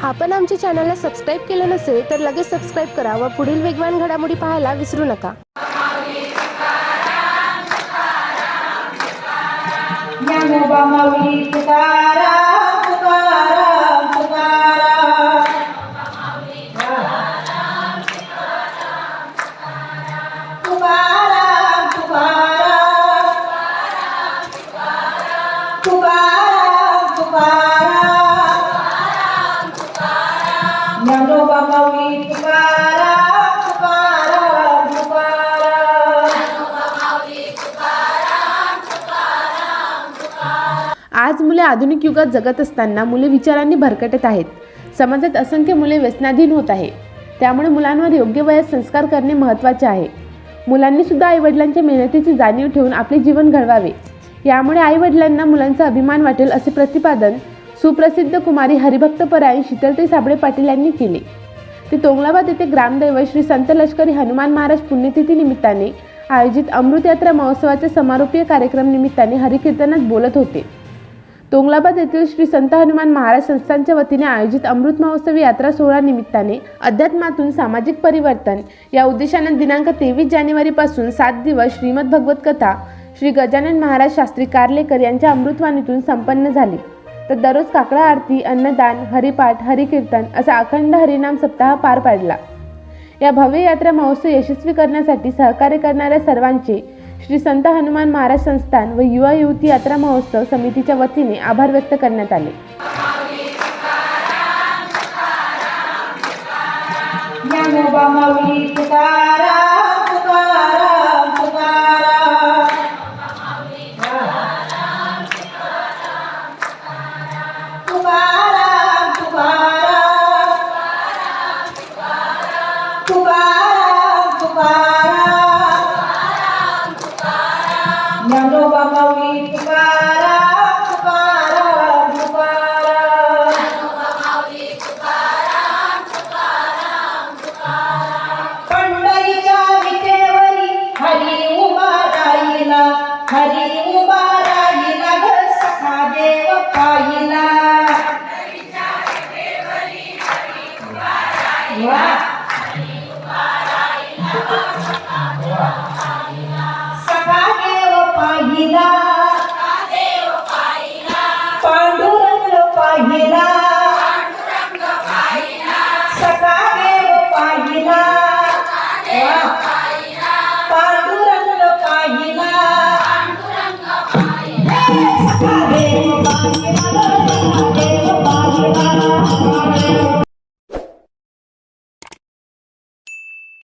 आपण आमच्या चॅनलला सबस्क्राईब केलं नसेल तर लगेच सबस्क्राईब करा व पुढील वेगवान घडामोडी पाहायला विसरू नका. ज्ञानोबा माऊली तुकाराम तुकाराम तुकाराम. तुकाराम तुकाराम तुकाराम तुकाराम. ज्ञानोबा माऊली तुकाराम तुकाराम तुकाराम. आज मुले आधुनिक युगात जगत असताना मुले विचारांनी भरकटत आहेत. समाजात असंख्य मुले व्यसनाधीन होत आहे. त्यामुळे मुलांवर योग्य वयात संस्कार करणे महत्त्वाचे आहे. मुलांनी सुद्धा आईवडिलांच्या मेहनतीची जाणीव ठेवून आपले जीवन घडवावे. यामुळे आईवडिलांना मुलांचा अभिमान वाटेल असे प्रतिपादन सुप्रसिद्ध कुमारी हरिभक्तपरायण शीतलताई साबळे पाटील यांनी केले. ते तोंगलाबाद येथे ग्रामदैवत श्री संत लष्करी हनुमान महाराज पुण्यतिथी निमित्ताने आयोजित अमृत यात्रा महोत्सवाच्या समारोपीय कार्यक्रम निमित्ताने हरिकीर्तनात बोलत होते. तोंगलाबाद येथील श्री संत हनुमान महाराज संस्थानच्या वतीने आयोजित अमृत महोत्सवी यात्रा सोहळा निमित्ताने अध्यात्मातून सामाजिक परिवर्तन या उद्देशाने दिनांक 23 जानेवारीपासून 7 दिवस श्रीमद भगवत कथा श्री गजानन महाराज शास्त्री कार्लेकर यांच्या अमृतवाणीतून संपन्न झाली. तर दररोज काकडा आरती, अन्नदान, हरिपाठ, हरिकीर्तन असा अखंड हरिनाम सप्ताह पार पाडला. या भव्य यात्रा महोत्सव यशस्वी करण्यासाठी सहकार्य करणाऱ्या सर्वांचे श्री संत हनुमान महाराज संस्थान व युवा युवती यात्रा महोत्सव समितीच्या वतीने आभार व्यक्त करण्यात आले. ज्ञानोबा माऊली तुकाराम तुकाराम तुकाराम. तुकाराम तुकाराम तुकाराम तुकाराम. ज्ञानोबा माऊली तुकाराम तुकाराम तुकाराम. पंढरीच्या विटेवरी हरी उभा राहिला, हरी उभा राहिला ग सखा देव पाहिला. वा. सखा देव पाहिला, पांडुरंग पाहिला, सखा देव पाहिला, पांडुरंग पाहिला, सखा देव पाहिला, देव पाहिला.